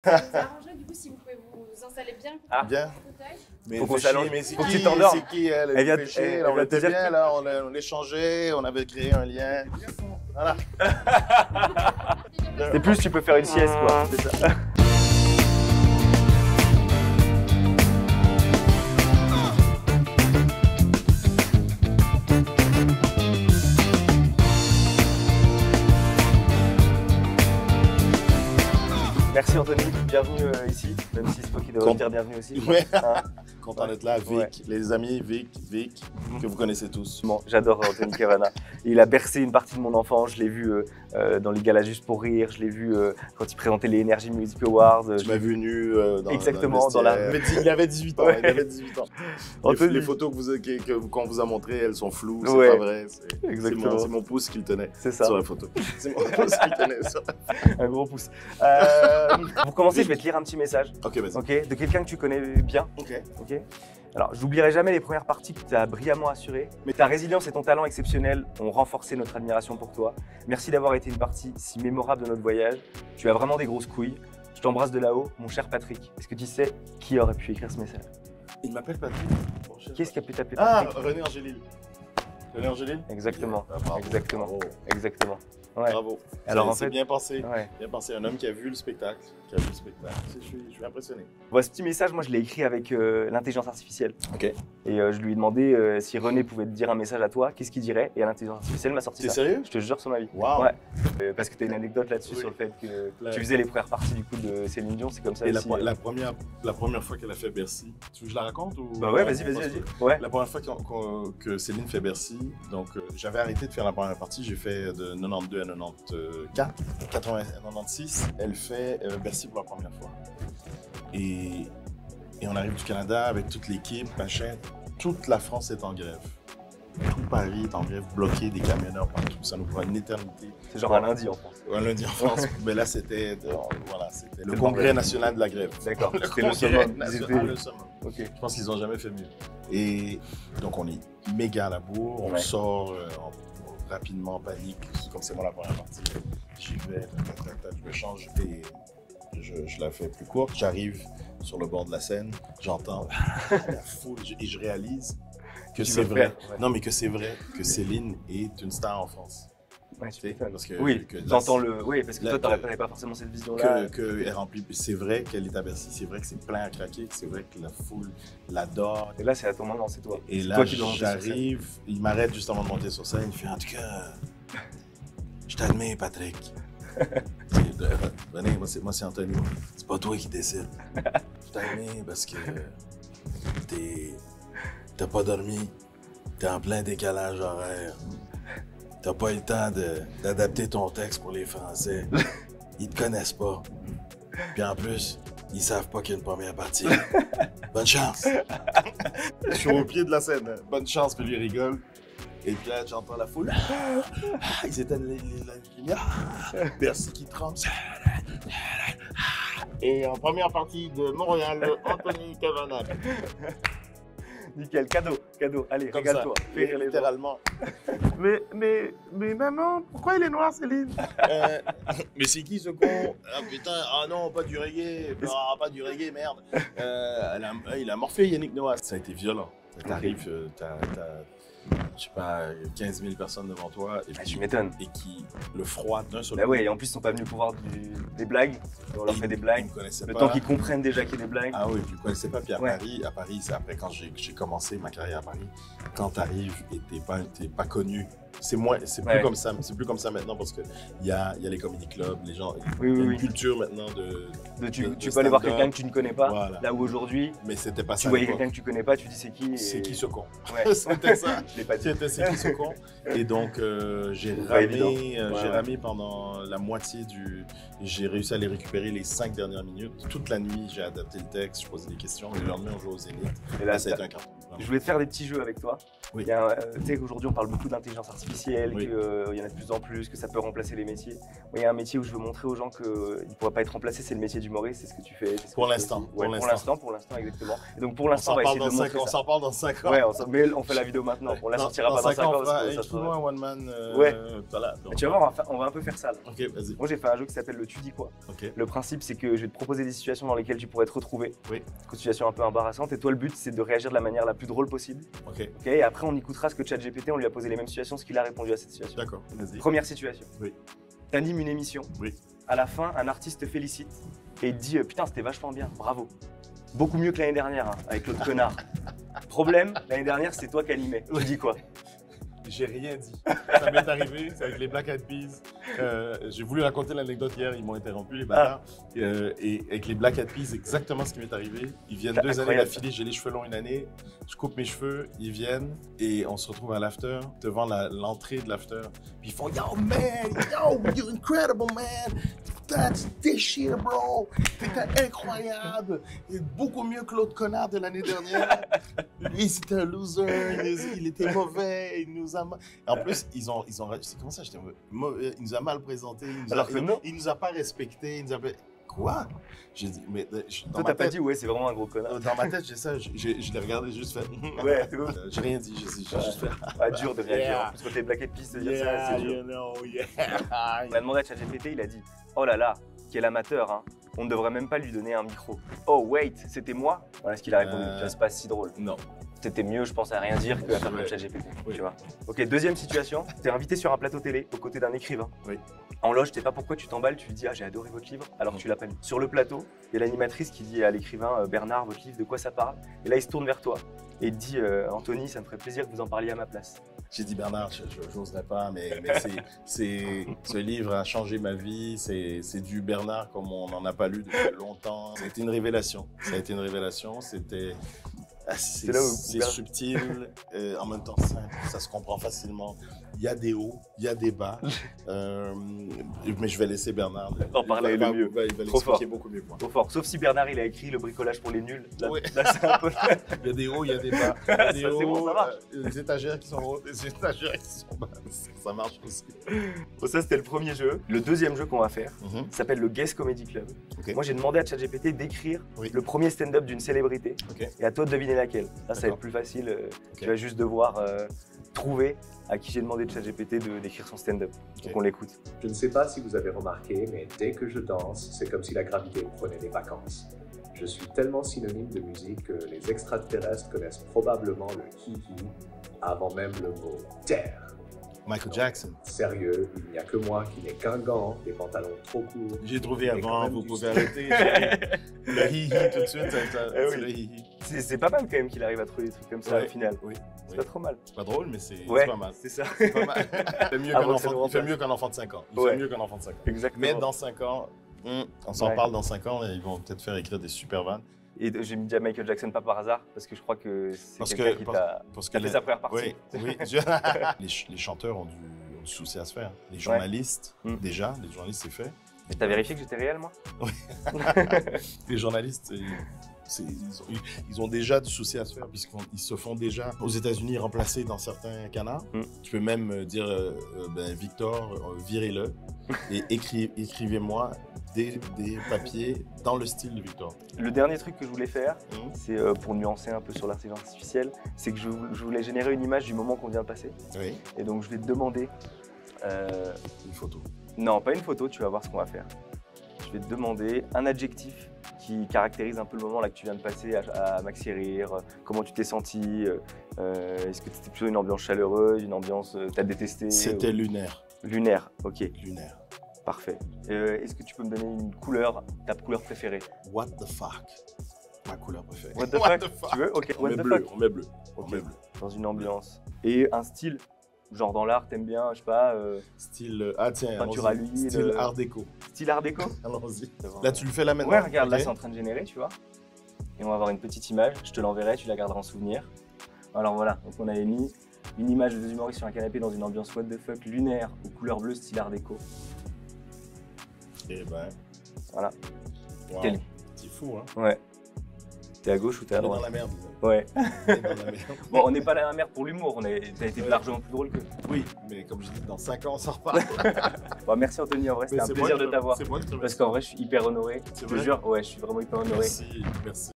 Ça arrangerait du coup si vous pouvez vous installer bien. Ah. Bien. Mais Faut qu'on s'allonge, mais c'est faut que qui, tu t'endormes. c'est qui elle? Elle vient fait te- chier, elle là, on vient te était dire bien que- là, on échangeait, on avait créé un lien. Voilà. C'est plus, tu peux faire une sieste, quoi. C'est ça. Merci Anthony, bienvenue ici, même si c'est toi qui devrais dire bienvenue aussi. Ouais. Hein. Content d'être là, Vic, Ouais. les amis Vic, que vous connaissez tous. Bon, j'adore Anthony Cavana. Il a bercé une partie de mon enfance. Je l'ai vu dans les galas Juste pour rire. Je l'ai vu quand il présentait les Energy Music Awards. Tu m'as vu nu dans Exactement, le dans la- vestiaire. Il avait 18 ans. Ouais. Il avait 18 ans. Anthony. Les photos qu'on vous a montrées, elles sont floues, c'est Ouais. pas vrai. Exactement. C'est mon pouce qui le tenait C'est ça, sur la photo. C'est mon pouce qui le tenait sur la... un gros pouce. Pour commencer, je vais te lire un petit message, Ok, vas-y. ok, de quelqu'un que tu connais bien. Ok. Ok. Alors, j'oublierai jamais les premières parties que tu as brillamment assurées, mais ta résilience et ton talent exceptionnel ont renforcé notre admiration pour toi. Merci d'avoir été une partie si mémorable de notre voyage. Tu as vraiment des grosses couilles. Je t'embrasse de là-haut, mon cher Patrick. Est-ce que tu sais qui aurait pu écrire ce message? Il m'appelle Patrick. Qu'est-ce qui a pu t'appeler Ah, Patrick? René Angélil. René Angélil? Exactement. Ah, bravo. Exactement. Bravo. Exactement. Ouais. Bravo. Alors, en C'est fait- bien pensé. Ouais. Bien pensé. Un homme qui a vu le spectacle. Je suis impressionné. Bon, ce petit message, moi, je l'ai écrit avec l'intelligence artificielle. Ok. Et je lui ai demandé si René pouvait te dire un message à toi, qu'est-ce qu'il dirait? Et l'intelligence artificielle m'a sorti T'es ça. sérieux? Je te jure sur ma vie. Waouh. Ouais. Parce que tu as une anecdote là-dessus Oui. sur le fait que La- tu faisais les premières parties du coup de Céline Dion, c'est comme ça Et aussi. la première fois qu'elle a fait Bercy, tu veux que je la raconte ou... Bah ouais, vas-y. Ouais. La première fois que Céline fait Bercy, donc j'avais arrêté de faire la première partie, j'ai fait de 92 à 94, 96, elle fait Bercy pour la première fois. Et on arrive du Canada avec toute l'équipe, machin, toute la France est en grève. Tout Paris est en grève, bloqué, des camionneurs partout, ça nous prend une éternité. C'est genre un lundi en France. Un lundi en France, mais là c'était c'était le le congrès bordel. national de la grève. D'accord. Le C'était le congrès summum. Ils national, étaient- le summum. Ok. Je pense qu'ils n'ont jamais fait mieux. Et donc, on est méga à la bourre, on Ouais. sort rapidement en panique, comme c'est moi la première partie. J'y vais, je me change et je la fais plus courte. J'arrive sur le bord de la scène, j'entends la foule et je réalise que Tu c'est veux vrai. faire, ouais. Non, mais que c'est vrai que Céline est une star en France. Ouais, Tu sais, parce que, oui, que j'entends le. Oui, parce que là, toi, que- t'avais pas forcément cette vision-là. que elle remplit. C'est vrai qu'elle est à Bercy, c'est vrai que c'est plein à craquer, que c'est vrai que la foule l'adore. Et là, c'est à ton moment, c'est toi. Et C'est là, toi qui dois monter sur scène. j'arrive, il m'arrête juste avant de monter sur scène, il fait « En tout cas, je t'admets, Patrick. » Venez, moi c'est Anthony, c'est pas toi qui décide. Je t'admets parce que t'as pas dormi, t'es en plein décalage horaire. T'as pas eu le temps d'adapter ton texte pour les Français. Ils te connaissent pas. Puis en plus, ils savent pas qu'il y a une première partie. Bonne chance! Je suis au pied de la scène. Bonne chance, puis lui rigole. Et puis là, j'entends la foule. Ils éteignent la lumière. Bercy qui tremble. Et en première partie de Montréal, Anthony Cavana. Nickel, cadeau. Allez, Comme ça, régale-toi. Fais rire les gens. littéralement. Mais maman, pourquoi il est noir, Céline? Mais c'est qui ce con? Ah putain, ah non, pas du reggae. Ah, pas du reggae, merde. Il a morflé Yannick Noah. Ça a été violent. T'arrives, t'as, je sais pas, 15 000 personnes devant toi. Et Ah, puis, tu m'étonnes. et qui, le froid d'un seul Bah coup, ouais, et en plus, ils sont pas venus pour voir des blagues. On leur fait des ils blagues. me connaissaient Le pas. temps qu'ils comprennent déjà qu'il y a des blagues. Ah oui, puis ils ne connaissaient pas. Puis à Ouais. Paris, c'est après quand j'ai commencé ma carrière à Paris, quand tu arrives et t'es pas connu, c'est plus Ouais. comme ça. C'est plus comme ça maintenant parce que il y a les comedy clubs, les gens, Oui, il y a une oui. culture maintenant Tu de peux aller voir stand-up. quelqu'un que tu ne connais pas. Voilà. Là où aujourd'hui, mais c'était pas tu ça. à voyais l'époque. quelqu'un que tu connais pas, tu dis c'est qui. C'est qui ce con? Ouais. C'était ça. Je l'ai pas dit. C'était c'est qui ce con? Et donc j'ai C'est pas ramé, évident. j'ai Ouais. ramé pendant la moitié du. J'ai réussi à les récupérer les 5 dernières minutes. Toute la nuit, j'ai adapté le texte, je posais des questions. Le lendemain, on jouait au Zénith. Et Là, là, ça a été un carton. Je voulais te faire des petits jeux avec toi. Oui. Tu sais qu'aujourd'hui on parle beaucoup d'intelligence artificielle, Oui. qu'il y en a de plus en plus, que ça peut remplacer les métiers. Moi, il y a un métier où je veux montrer aux gens qu'il ne pourra pas être remplacé, c'est le métier d'humoriste, c'est ce que tu fais. Pour l'instant. Pour l'instant, exactement. Et donc pour l'instant, on va essayer de montrer On ça. s'en parle dans 5 ans. Ouais, mais on fait la vidéo maintenant. On la sortira pas dans 5 ans. Parce que ça Écris-moi un one man. Ouais. Voilà, tu vas voir, on va un peu faire ça là. Ok, vas-y. Moi j'ai fait un jeu qui s'appelle le Tu dis quoi. Ok. Le principe c'est que je vais te proposer des situations dans lesquelles tu pourrais te retrouver. Oui. Des situations un peu embarrassantes. Et toi le but c'est de réagir de la manière la plus drôle possible. Ok. Ok. Et après on écoutera ce que ChatGPT, on lui a posé les mêmes situations, ce qu'il a répondu à cette situation. D'accord, vas-y. Première situation. Oui. T'animes une émission. Oui. À la fin, un artiste te félicite et il te dit putain c'était vachement bien, bravo. Beaucoup mieux que l'année dernière hein, avec l'autre connard. Problème, l'année dernière c'était toi qui animais. Tu dis quoi? J'ai rien dit. Ça m'est arrivé, c'est avec les Black Eyed Peas. J'ai voulu raconter l'anecdote hier, ils m'ont interrompu, les bâtards. Et avec les Black Eyed Peas, c'est exactement ce qui m'est arrivé. Ils viennent 2 années d'affilée, j'ai les cheveux longs une année, je coupe mes cheveux, ils viennent et on se retrouve à l'after, devant l'entrée de l'after. Puis ils font Yo man, yo, you're incredible man, that's this shit bro, t'étais incroyable, et beaucoup mieux que l'autre connard de l'année dernière. Lui c'était un loser, il était mauvais, il nous a en plus, ils ont c'est comment ça, j'étais mauvais, il nous a mal présenté, il nous a pas respecté, il nous a quoi? J'ai dit, mais toi t'as pas dit ouais c'est vraiment un gros connard. Dans ma tête j'ai ça, je l'ai regardé juste fait. Ouais, c'est ouf. J'ai rien dit, j'ai juste fait. Ah, dur de réagir. En plus quand t'es Black Eyed Peas de dire ça, c'est dur. You know, On a demandé à ChatGPT, il a dit oh là là, quel amateur hein. On ne devrait même pas lui donner un micro. Oh wait, c'était moi? Voilà ce qu'il a répondu. C'est pas si drôle. Non. C'était mieux, je pense, à rien dire qu'à faire comme ChatGPT. Oui. Tu vois. Ok, deuxième situation. T'es invité sur un plateau télé aux côtés d'un écrivain. Oui. En loge, je sais pas pourquoi tu t'emballes, tu lui dis ah j'ai adoré votre livre, alors que tu l'as pas lu. Sur le plateau, il y a l'animatrice qui dit à l'écrivain Bernard, votre livre, de quoi ça parle? Et là il se tourne vers toi et il te dit Anthony, ça me ferait plaisir que vous en parliez à ma place. J'ai dit Bernard, je n'oserais pas, mais ce livre a changé ma vie. C'est du Bernard comme on n'en a pas lu depuis longtemps. Ça a été une révélation. C'est subtil, en même temps simple, ça se comprend facilement. Il y a des hauts, il y a des bas, mais je vais laisser Bernard en parler le mieux. Il va l'expliquer beaucoup mieux. Trop fort. Sauf si Bernard il a écrit le bricolage pour les nuls. Là, oui. Là c'est un peu. Il y a des hauts, il y a des bas. Il y a des hauts, bon, ça marche. des étagères qui sont hautes, des étagères qui sont bas. Ça marche aussi. Bon, ça c'était le premier jeu. Le deuxième jeu qu'on va faire s'appelle le Guess Comedy Club. Okay. Moi j'ai demandé à ChatGPT d'écrire le premier stand-up d'une célébrité. Okay. Et à toi de deviner laquelle. Là ça va être plus facile. Tu vas juste devoir trouver à qui j'ai demandé de ChatGPT d'écrire son stand-up. Donc on l'écoute. Je ne sais pas si vous avez remarqué, mais dès que je danse, c'est comme si la gravité prenait des vacances. Je suis tellement synonyme de musique que les extraterrestres connaissent probablement le hi-hi avant même le mot terre. Michael Jackson. Sérieux, il n'y a que moi qui n'ai qu'un gant, des pantalons trop courts. J'ai trouvé avant, vous pouvez arrêter. Le hi-hi tout de suite, c'est le hi-hi. C'est pas mal quand même qu'il arrive à trouver des trucs comme ça au final. Oui. C'est pas trop mal. C'est pas drôle, mais c'est pas mal. C'est ça. C'est pas mal. Il fait mieux qu'un enfant de 5 ans. Il fait mieux qu'un enfant de 5 ans. Exactement. Mais dans 5 ans, on s'en parle dans 5 ans, et ils vont peut-être faire écrire des super vannes. Et j'ai mis à Michael Jackson pas par hasard, parce que je crois que c'est quelqu'un qui t'a fait sa première partie. Oui. Les chanteurs ont du souci à se faire. Les journalistes, déjà, les journalistes, c'est fait. Mais t'as vérifié que j'étais réel, moi? Oui. Les journalistes, ils ont déjà du souci à se faire, puisqu'ils se font déjà, aux États-Unis, remplacer dans certains canards. Tu peux même dire, Victor, virez-le, et écrivez-moi des papiers dans le style de Victor. Le dernier truc que je voulais faire, c'est pour nuancer un peu sur l'intelligence artificielle, c'est que je voulais générer une image du moment qu'on vient de passer. Oui. Et donc je vais te demander... une photo. Non, pas une photo, tu vas voir ce qu'on va faire. Je vais te demander un adjectif qui caractérise un peu le moment là que tu viens de passer à Maxi Rire, comment tu t'es senti, est-ce que c'était plutôt une ambiance chaleureuse, une ambiance t'as détesté? C'était lunaire. Lunaire, ok. Lunaire. Parfait. Est-ce que tu peux me donner une couleur, ta couleur préférée? What the fuck? Ma couleur préférée. What the fuck? Tu veux? Ok. On met bleu. On met bleu. Dans une ambiance. Et un style? Genre dans l'art, t'aimes bien, je sais pas... Style... peinture à l'huile. Style art déco. Style art déco? Allons-y. Là, tu le fais là maintenant? Ouais, regarde, là, c'est en train de générer, tu vois. Et on va avoir une petite image, je te l'enverrai, tu la garderas en souvenir. Alors voilà, donc on avait mis une image de deux humoristes sur un canapé dans une ambiance what the fuck lunaire aux couleurs bleues style art déco. Et ben... Voilà. Wow. C'est fou, hein? Ouais. T'es à gauche ou t'es à On est dans droite? la merde. Ouais. On est dans la merde. Bon, on n'est pas dans la merde pour l'humour, t'as été largement plus drôle que. Oui, mais comme je dis, dans 5 ans, on s'en reparle. Bon, merci Anthony, en vrai, c'était un plaisir de t'avoir. C'est moi qui te Parce qu'en vrai, je suis hyper honoré. C'est Je te vrai? jure, ouais, je suis vraiment hyper honoré. Merci, merci.